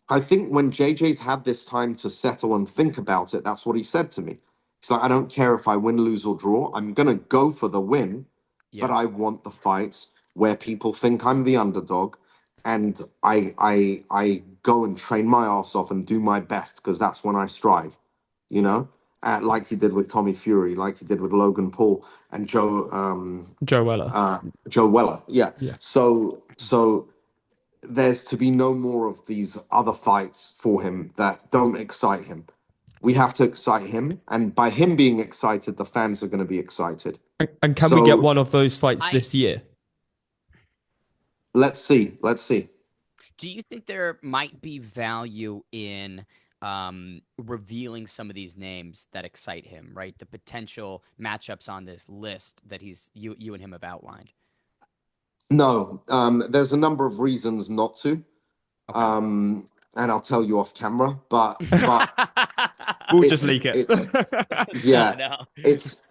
E: I think when JJ's had this time to settle and think about it, that's what he said to me. He's like, I don't care if I win, lose, or draw. I'm going to go for the win, but I want the fights where people think I'm the underdog, and I go and train my ass off and do my best, because that's when I strive, you know? Like he did with Tommy Fury, like he did with Logan Paul and Joe Weller. Yeah. So there's to be no more of these other fights for him that don't excite him. We have to excite him, and by him being excited, the fans are going to be excited.
F: And can we get one of those fights this year?
E: Let's see.
D: Do you think there might be value in revealing some of these names that excite him, right? The potential matchups on this list that you and him have outlined.
E: No, there's a number of reasons not to.
D: Okay.
E: and I'll tell you off camera. But
F: we'll just leak it.
E: Yeah,
D: no.
E: it's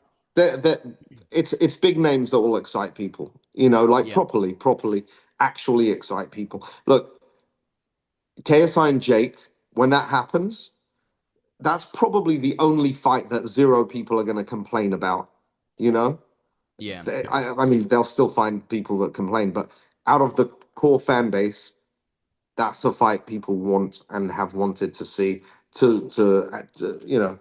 E: it's big names that will excite people. You know, like properly, actually excite people. Look, KSI and Jake, when that happens, that's probably the only fight that zero people are going to complain about. You know,
D: Yeah.
E: I mean, they'll still find people that complain, but out of the core fan base, that's a fight people want and have wanted to see to you know,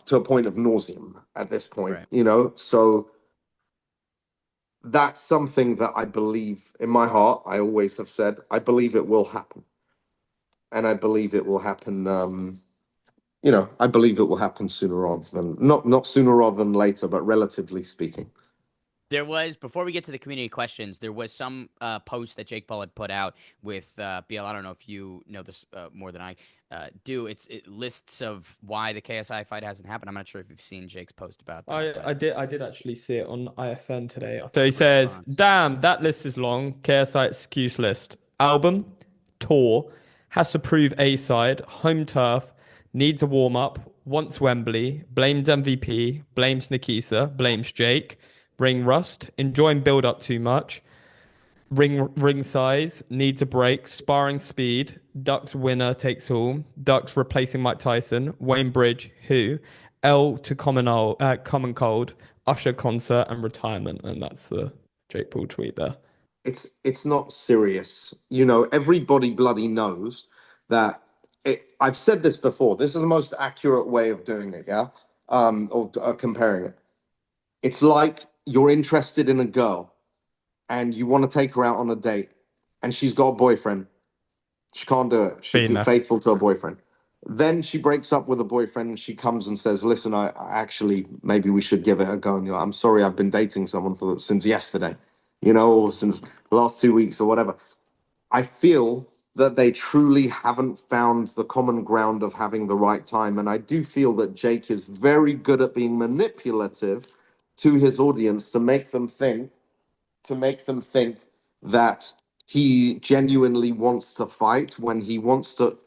E: to a point of nauseum at this point.
D: Right.
E: You know, so that's something that I believe in my heart. I always have said I believe it will happen, and I believe it will happen. You know, I believe it will happen sooner rather than not sooner rather than later, but relatively speaking.
D: There was, before we get to the community questions, there was some post that Jake Paul had put out with Biel. I don't know if you know this more than I do. It lists of why the KSI fight hasn't happened. I'm not sure if you've seen Jake's post about that.
F: I did actually see it on IFN today. So he says, damn, that list is long. KSI excuse list. Album, tour, has to prove A-side, home turf, needs a warm-up, wants Wembley, blames MVP, blames Nikisa, blames Jake, ring rust, enjoying build-up too much, ring size, needs a break, sparring speed, Ducks winner takes all, Ducks replacing Mike Tyson, Wayne Bridge, who, L to common cold, Usher concert and retirement. And that's the Jake Paul tweet there.
E: It's not serious. You know, everybody bloody knows that I've said this before. This is the most accurate way of doing it, yeah? Or comparing it. It's like you're interested in a girl and you want to take her out on a date and she's got a boyfriend. She can't do it. She's been faithful to her boyfriend. Then she breaks up with a boyfriend and she comes and says, listen, I actually, maybe we should give it a go. And you're like, I'm sorry, I've been dating someone since yesterday, you know, or since the last 2 weeks or whatever. I feel that they truly haven't found the common ground of having the right time. And I do feel that Jake is very good at being manipulative to his audience to make them think that he genuinely wants to fight when he wants to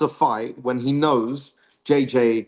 E: fight when he knows JJ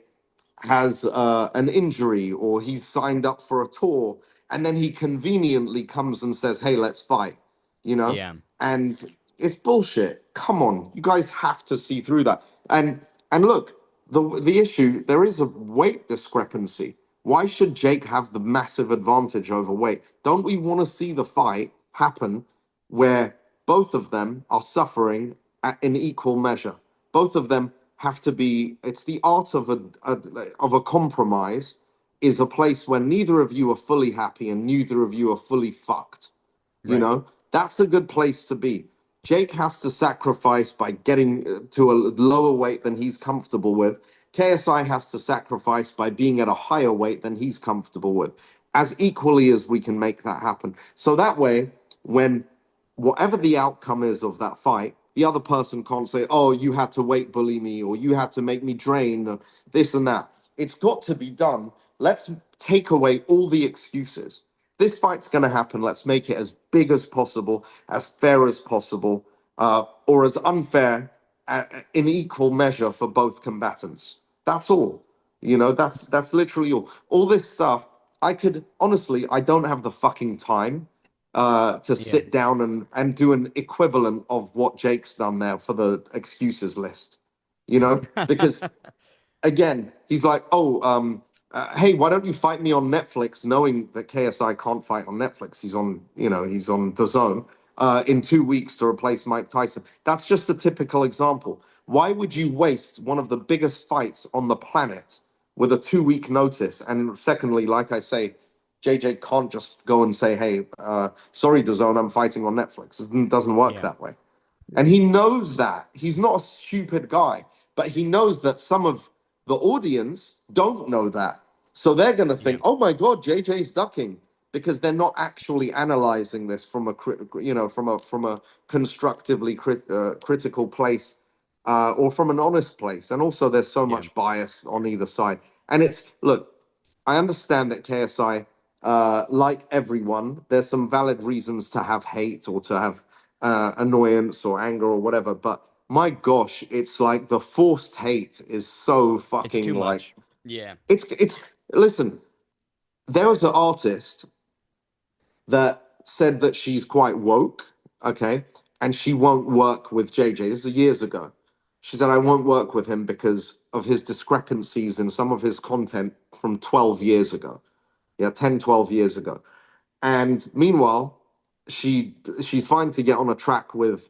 E: has an injury or he's signed up for a tour, and then he conveniently comes and says, hey, let's fight, you know?
D: Yeah.
E: And it's bullshit. Come on, you guys have to see through that. And look, the issue, there is a weight discrepancy. Why should Jake have the massive advantage over weight? Don't we want to see the fight happen where both of them are suffering in equal measure? Both of them have to be. It's the art of a compromise. Is a place where neither of you are fully happy and neither of you are fully fucked. You know, that's a good place to be. Jake has to sacrifice by getting to a lower weight than he's comfortable with. KSI has to sacrifice by being at a higher weight than he's comfortable with, as equally as we can make that happen. So that way, when whatever the outcome is of that fight, the other person can't say, oh, you had to weight bully me or you had to make me drain, or this and that. It's got to be done. Let's take away all the excuses. This fight's going to happen. Let's make it as big as possible, as fair as possible, or as unfair in equal measure for both combatants. That's all. You know, that's literally all. All this stuff, I don't have the fucking time to sit down and do an equivalent of what Jake's done there for the excuses list. You know, because again, he's like, hey, why don't you fight me on Netflix, knowing that KSI can't fight on Netflix? He's on DAZN in 2 weeks to replace Mike Tyson. That's just a typical example. Why would you waste one of the biggest fights on the planet with a 2 week notice? And secondly, like I say, JJ can't just go and say, hey, sorry, DAZN, I'm fighting on Netflix. It doesn't work that way. And he knows that. He's not a stupid guy, but he knows that some of the audience don't know that. So they're going to think, oh my God, JJ's ducking, because they're not actually analyzing this from a constructively critical place, or from an honest place. And also there's so much bias on either side. And look, I understand that KSI, like everyone, there's some valid reasons to have hate or to have annoyance or anger or whatever. But my gosh, it's like the forced hate is so
D: It's
E: fucking
D: too
E: like
D: much. Yeah.
E: it's listen, there was an artist that said that she's quite woke, okay, and she won't work with JJ. This is years ago. She said, I won't work with him because of his discrepancies in some of his content from 12 years ago. Yeah, 10, 12 years ago. And meanwhile, she's fine to get on a track with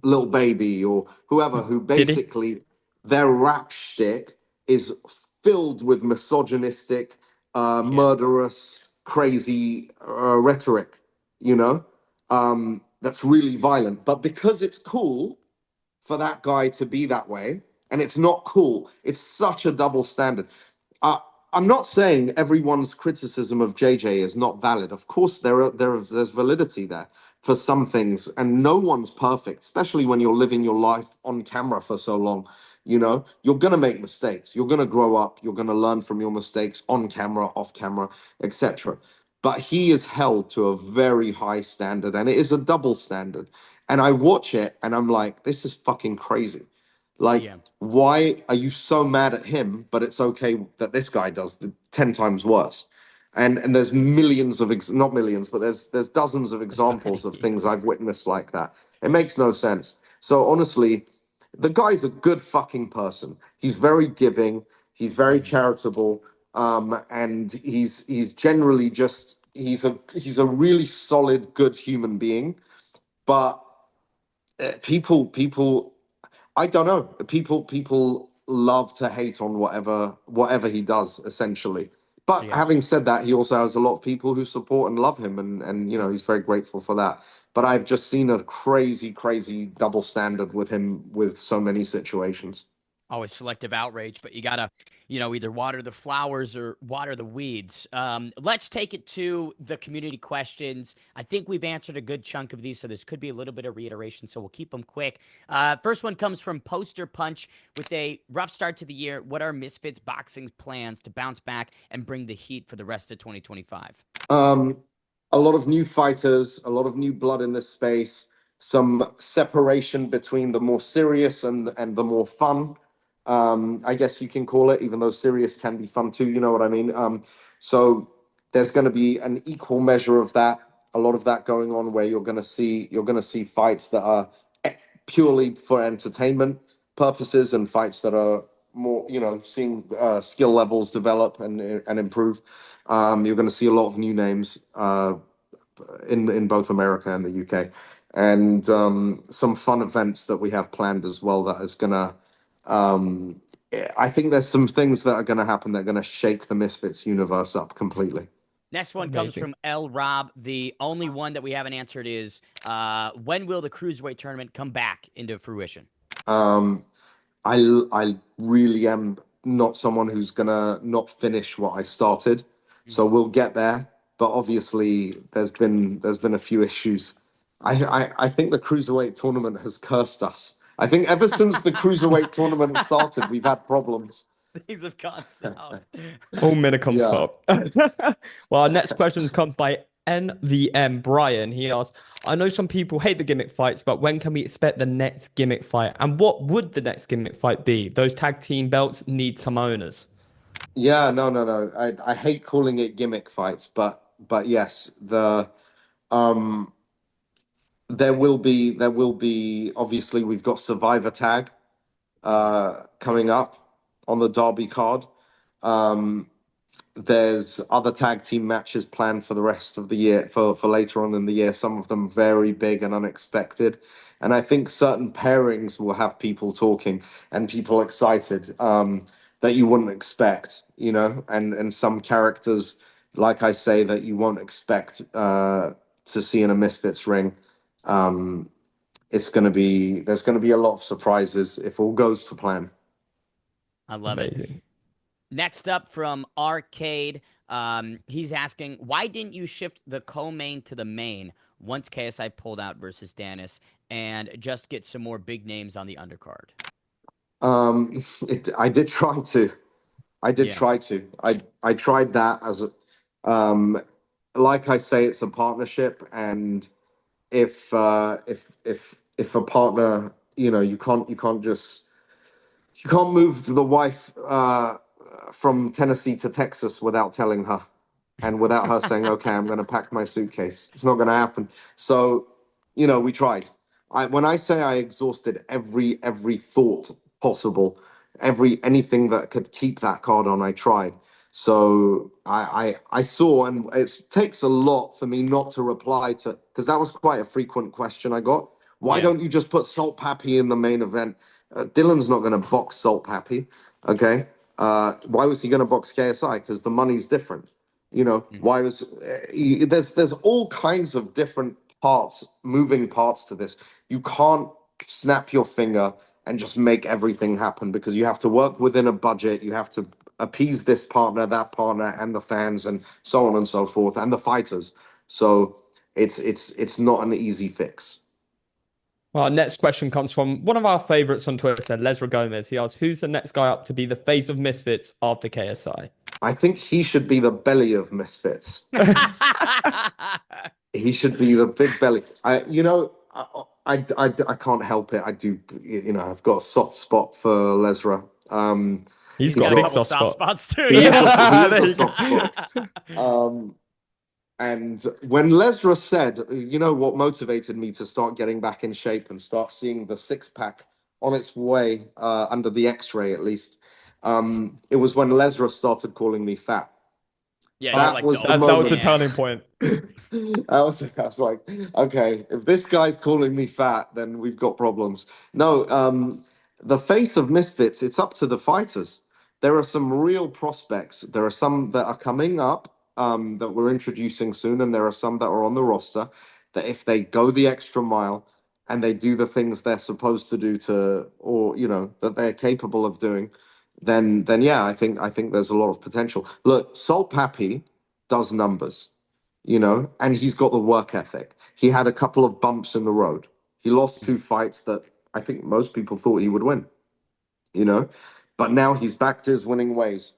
E: Lil Baby or whoever, who
F: Did he?
E: basically their rap shtick is filled with misogynistic, murderous, crazy rhetoric, you know, that's really violent. But because it's cool for that guy to be that way, and it's not cool, it's such a double standard. Uh, I'm not saying everyone's criticism of JJ is not valid. Of course, there's validity there for some things, and no one's perfect, especially when you're living your life on camera for so long. You know, you're gonna make mistakes. You're gonna grow up. You're gonna learn from your mistakes on camera, off camera, etc. But he is held to a very high standard, and it is a double standard. And I watch it, and I'm like, this is fucking crazy. Like,
D: Yeah.
E: why are you so mad at him, but it's okay that this guy does the 10 times worse? And there's millions of not millions, but there's dozens of examples of things I've witnessed like that. It makes no sense. So honestly, the guy's a good fucking person. He's very giving. He's very charitable, and he's generally just he's a really solid, good human being. But people I don't know. People love to hate on whatever he does, essentially. But
D: Yeah.
E: having said that, he also has a lot of people who support and love him, and you know he's very grateful for that. But I've just seen a crazy double standard with him with so many situations.
D: Always selective outrage, but you gotta, either water the flowers or water the weeds. Let's take it to the community questions. I think we've answered a good chunk of these, so this could be a little bit of reiteration, so we'll keep them quick. First one comes from Poster Punch. With a rough start to the year, what are Misfits Boxing's plans to bounce back and bring the heat for the rest of 2025?
E: A lot of new fighters, a lot of new blood in this space, some separation between the more serious and the more fun. I guess you can call it, even though serious can be fun too. You know what I mean? So there's going to be an equal measure of that. A lot of that going on, where you're going to see fights that are purely for entertainment purposes, and fights that are more, seeing skill levels develop and improve. You're going to see a lot of new names in both America and the UK, and some fun events that we have planned as well. That is going to, I think there's some things that are going to happen that are going to shake the Misfits universe up completely.
D: Next one comes from L. Rob. The only one that we haven't answered is when will the Cruiserweight tournament come back into fruition?
E: I really am not someone who's gonna not finish what I started, so we'll get there. But obviously, there's been a few issues. I think the cruiserweight tournament has cursed us. I think ever since the cruiserweight tournament started, we've had problems.
D: Things have gone south.
F: All Minicom
E: Yeah.
F: stop. Well, our next questions come by NVM Brian. He asks, I know some people hate the gimmick fights, but when can we expect the next gimmick fight? And what would the next gimmick fight be? Those tag team belts need some owners.
E: Yeah, no. I hate calling it gimmick fights, but yes, um there will be obviously we've got Survivor Tag coming up on the Derby card. There's other tag team matches planned for the rest of the year, for later on in the year, some of them very big and unexpected. And I think certain pairings will have people talking and people excited, that you wouldn't expect, and some characters, like I say, that you won't expect to see in a Misfits ring. There's going to be a lot of surprises if all goes to plan.
D: I love it. Next up from Arcade, he's asking, why didn't you shift the co-main to the main once KSI pulled out versus Danis and just get some more big names on the undercard?
E: I did try to. I tried that as like I say, it's a partnership, and if if a partner, you can't move the wife from Tennessee to Texas without telling her, and without her saying, okay, I'm going to pack my suitcase. It's not going to happen. So, we tried. When I say I exhausted every thought possible, anything that could keep that card on, I tried. So I saw, and it takes a lot for me not to reply to, because that was quite a frequent question I got. Why don't you just put Salt Pappy in the main event? Dylan's not going to box Salt Pappy, okay? Why was he going to box KSI? Because the money's different. Why was there's all kinds of different moving parts to this. You can't snap your finger and just make everything happen, because you have to work within a budget. You have to appease this partner, that partner, and the fans, and so on and so forth, and the fighters. So it's not an easy fix.
F: Well, our next question comes from one of our favorites on Twitter, Lesra Gomez. He asks, who's the next guy up to be the face of Misfits after KSI?
E: I think he should be the belly of Misfits. He should be the big belly. I can't help it. I do, I've got a soft spot for Lesra.
F: He's got a big soft
D: spots too.
E: He is
D: Yeah.
E: a soft spot. And when Lesra said, what motivated me to start getting back in shape and start seeing the six-pack on its way, under the X-ray at least, it was when Lesra started calling me fat.
D: Yeah,
E: that was
F: the turning point.
E: I was like, okay, if this guy's calling me fat, then we've got problems. No, the face of Misfits, it's up to the fighters. There are some real prospects. There are some that are coming up that we're introducing soon, and there are some that are on the roster that if they go the extra mile and they do the things they're supposed to do that they're capable of doing, then yeah, I think there's a lot of potential. Look, Salt Pappy does numbers, and he's got the work ethic. He had a couple of bumps in the road. He lost 2 fights that I think most people thought he would win, but now he's back to his winning ways.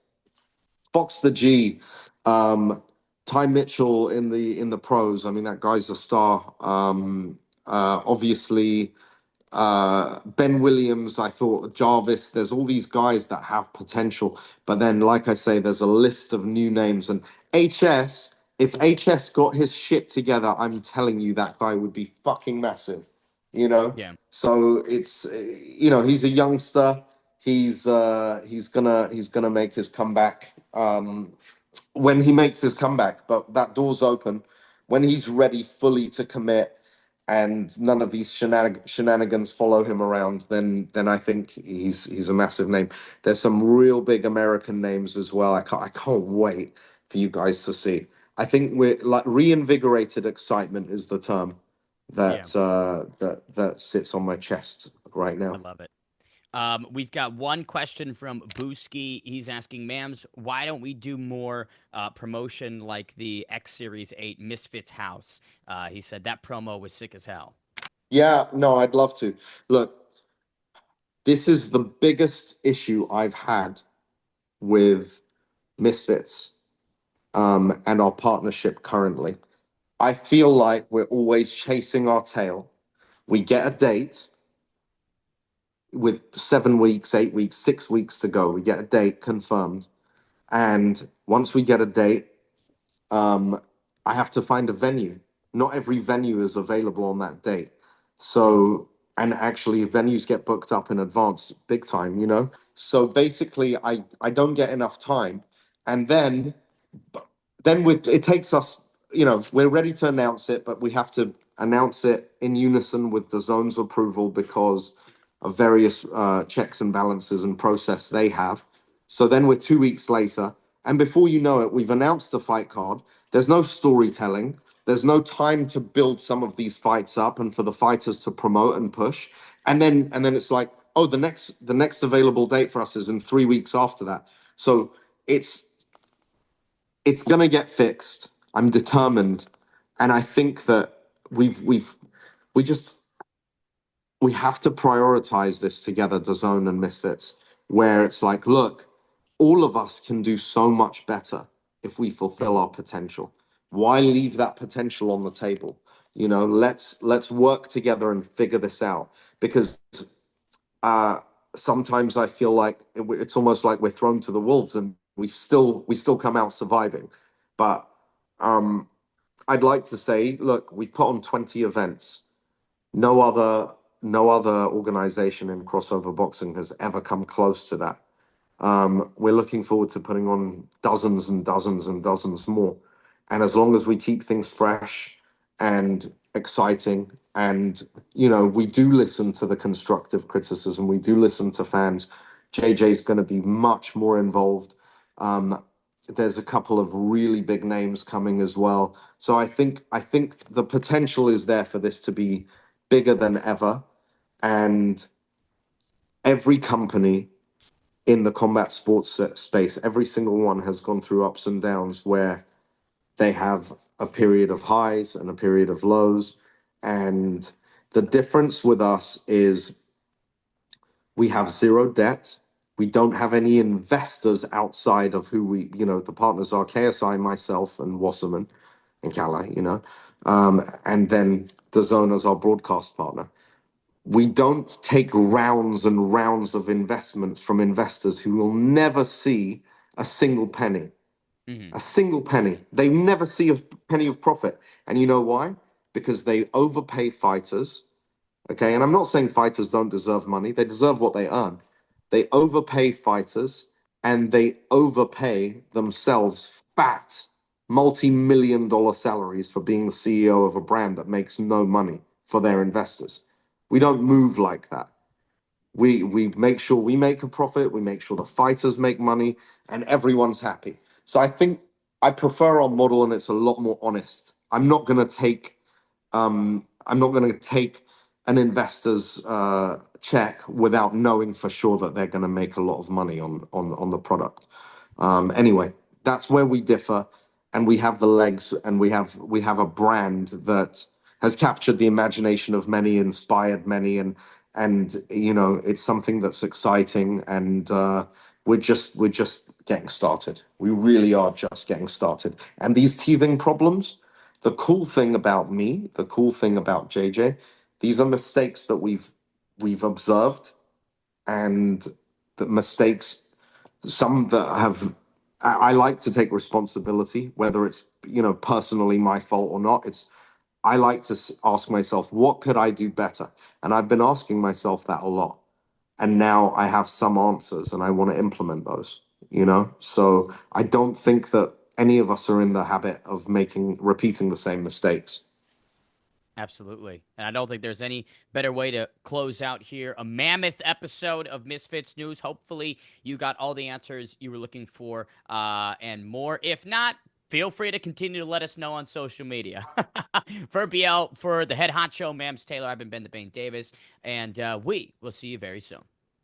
E: Fox the G, Ty Mitchell in the pros. I mean, that guy's a star. Obviously, Ben Williams, I thought Jarvis, there's all these guys that have potential, but then like I say, there's a list of new names. And HS, if HS got his shit together, I'm telling you that guy would be fucking massive,
D: Yeah.
E: So it's he's a youngster. He's gonna make his comeback when he makes his comeback, but that door's open when he's ready fully to commit, and none of these shenanigans follow him around. Then I think he's a massive name. There's some real big American names as well. I can't wait for you guys to see. I think we're like reinvigorated excitement is the term that that sits on my chest right now.
D: I love it. We've got one question from Booski. He's asking, Mams, why don't we do more promotion like the X Series 8 Misfits House? He said that promo was sick as hell.
E: Yeah, no, I'd love to. Look, this is the biggest issue I've had with Misfits and our partnership currently. I feel like we're always chasing our tail. We get a date with 7 weeks, 8 weeks, 6 weeks to go. We get a date confirmed. And once we get a date, I have to find a venue. Not every venue is available on that date. So, and actually venues get booked up in advance big time, So basically I don't get enough time. And then it takes us, we're ready to announce it, but we have to announce it in unison with DAZN's approval because of various checks and balances and process they have. So then we're 2 weeks later, and before you know it, we've announced the fight card. There's no storytelling. There's no time to build some of these fights up and for the fighters to promote and push. And then it's like, oh, the next available date for us is in 3 weeks after that. So it's gonna get fixed. I'm determined, and I think that we have to prioritize this together, DAZN and Misfits, where it's like, look, all of us can do so much better if we fulfill our potential. Why leave that potential on the table? Let's work together and figure this out, because sometimes I feel like it's almost like we're thrown to the wolves and we still come out surviving. But I'd like to say, look, we've put on 20 events. No other organization in crossover boxing has ever come close to that. We're looking forward to putting on dozens and dozens and dozens more. And as long as we keep things fresh and exciting, and we do listen to the constructive criticism, we do listen to fans, JJ's going to be much more involved. There's a couple of really big names coming as well. So I think the potential is there for this to be bigger than ever. And every company in the combat sports space, every single one has gone through ups and downs where they have a period of highs and a period of lows. And the difference with us is we have zero debt. We don't have any investors outside of who the partners are KSI, myself, and Wasserman and Kala, and then DAZN as our broadcast partner. We don't take rounds and rounds of investments from investors who will never see a single penny. A single penny. They never see a penny of profit. And you know why? Because they overpay fighters. Okay, and I'm not saying fighters don't deserve money. They deserve what they earn. They overpay fighters, and they overpay themselves fat, multi-million-dollar salaries for being the CEO of a brand that makes no money for their investors. We don't move like that. We make sure we make a profit, we make sure the fighters make money, and everyone's happy. So I think I prefer our model, and it's a lot more honest. I'm not going to take an investor's check without knowing for sure that they're going to make a lot of money on the product. Anyway, that's where we differ, and we have the legs, and we have a brand that has captured the imagination of many, inspired many, and it's something that's exciting, and we're just getting started. We really are just getting started. And these teething problems, the cool thing about me, the cool thing about JJ, these are mistakes that we've observed, and the mistakes, some that have, I like to take responsibility, whether it's personally my fault or not. I like to ask myself, what could I do better? And I've been asking myself that a lot. And now I have some answers, and I want to implement those, So I don't think that any of us are in the habit of repeating the same mistakes.
D: Absolutely. And I don't think there's any better way to close out here a mammoth episode of Misfits News. Hopefully you got all the answers you were looking for and more. If not, feel free to continue to let us know on social media. For Biel, for the head honcho, Mams Taylor, I've been Ben Davis, and we will see you very soon.